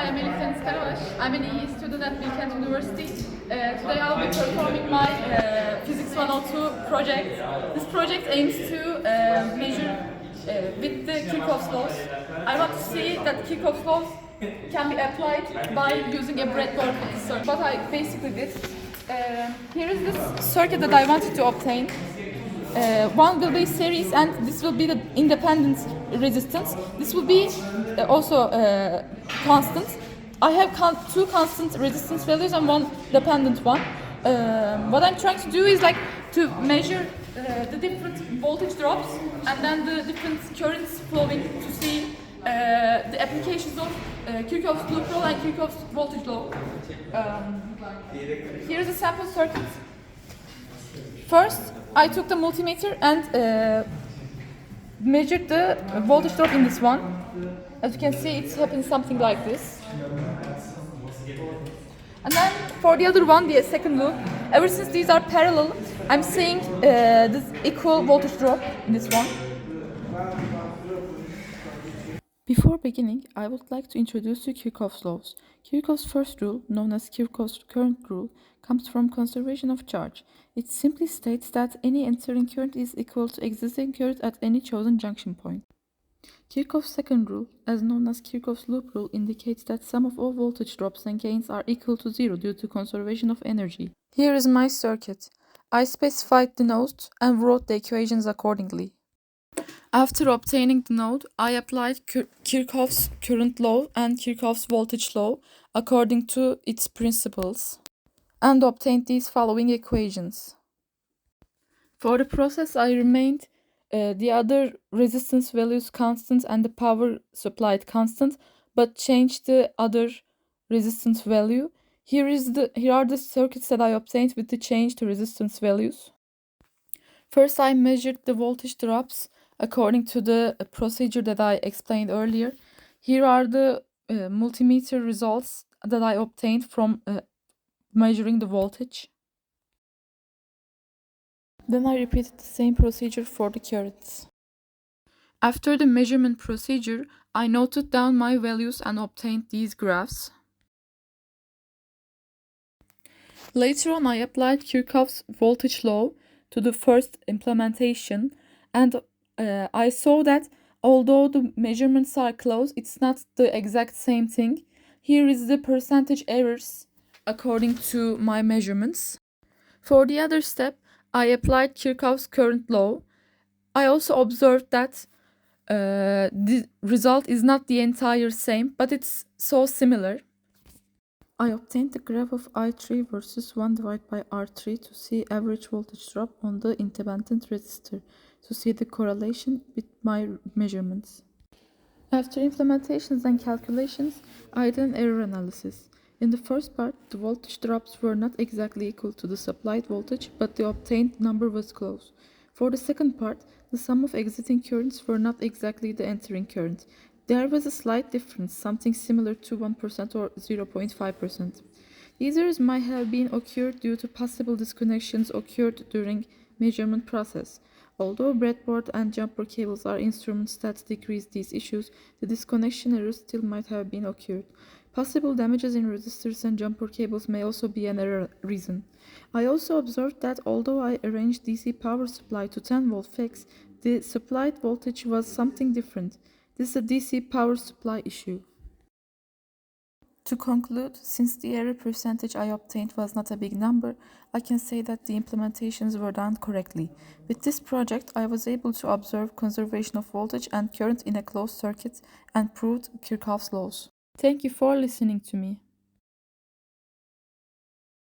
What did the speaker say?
I'm I'm an EE student at Bilkent University. Today I'll be performing my Physics 102 project. This project aims to measure with the Kircchoffs laws. I want to see that Kircchoffs laws can be applied by using a breadboard circuit. What I basically did, here is this circuit that I wanted to obtain. One will be series and this will be the independent resistance. This will be also constant. I have two constant resistance values and one dependent one. What I'm trying to do is like to measure the different voltage drops and then the different currents flowing to see the applications of Kirchhoff's loop law and Kirchhoff's voltage law. Here is a sample circuit. First, I took the multimeter and measured the voltage drop in this one. As you can see, it's happening something like this. And then for the other one, the second loop, ever since these are parallel, I'm seeing this equal voltage drop in this one. Before beginning, I would like to introduce you Kirchhoff's laws. Kirchhoff's first rule, known as Kirchhoff's current rule, comes from conservation of charge. It simply states that any entering current is equal to existing current at any chosen junction point. Kirchhoff's second rule, as known as Kirchhoff's loop rule, indicates that sum of all voltage drops and gains are equal to zero due to conservation of energy. Here is my circuit. I specified the nodes and wrote the equations accordingly. After obtaining the node, I applied Kirchhoff's current law and Kirchhoff's voltage law according to its principles and obtained these following equations. For the process, I remained the other resistance values constant and the power supplied constant, but changed the other resistance value. Here are the circuits that I obtained with the changed resistance values. First, I measured the voltage drops according to the procedure that I explained earlier. Here are the multimeter results that I obtained from measuring the voltage. Then I repeated the same procedure for the currents. After the measurement procedure, I noted down my values and obtained these graphs. Later on, I applied Kirchhoff's voltage law to the first implementation, and I saw that although the measurements are close, it's not the exact same thing. Here is the percentage errors according to my measurements. For the other step, I applied Kirchhoff's current law. I also observed that the result is not the entire same, but it's so similar. I obtained the graph of I3 versus 1 divided by R3 to see average voltage drop on the independent resistor, to see the correlation with my measurements. After implementations and calculations, I did an error analysis. In the first part, the voltage drops were not exactly equal to the supplied voltage, but the obtained number was close. For the second part, the sum of exiting currents were not exactly the entering current. There was a slight difference, something similar to 1% or 0.5%. These errors might have been occurred due to possible disconnections occurred during measurement process. Although breadboard and jumper cables are instruments that decrease these issues, the disconnection errors still might have been occurred. Possible damages in resistors and jumper cables may also be an error reason. I also observed that although I arranged DC power supply to 10 volt fix, the supplied voltage was something different. This is a DC power supply issue. To conclude, since the error percentage I obtained was not a big number, I can say that the implementations were done correctly. With this project, I was able to observe conservation of voltage and current in a closed circuit and proved Kirchhoff's laws. Thank you for listening to me.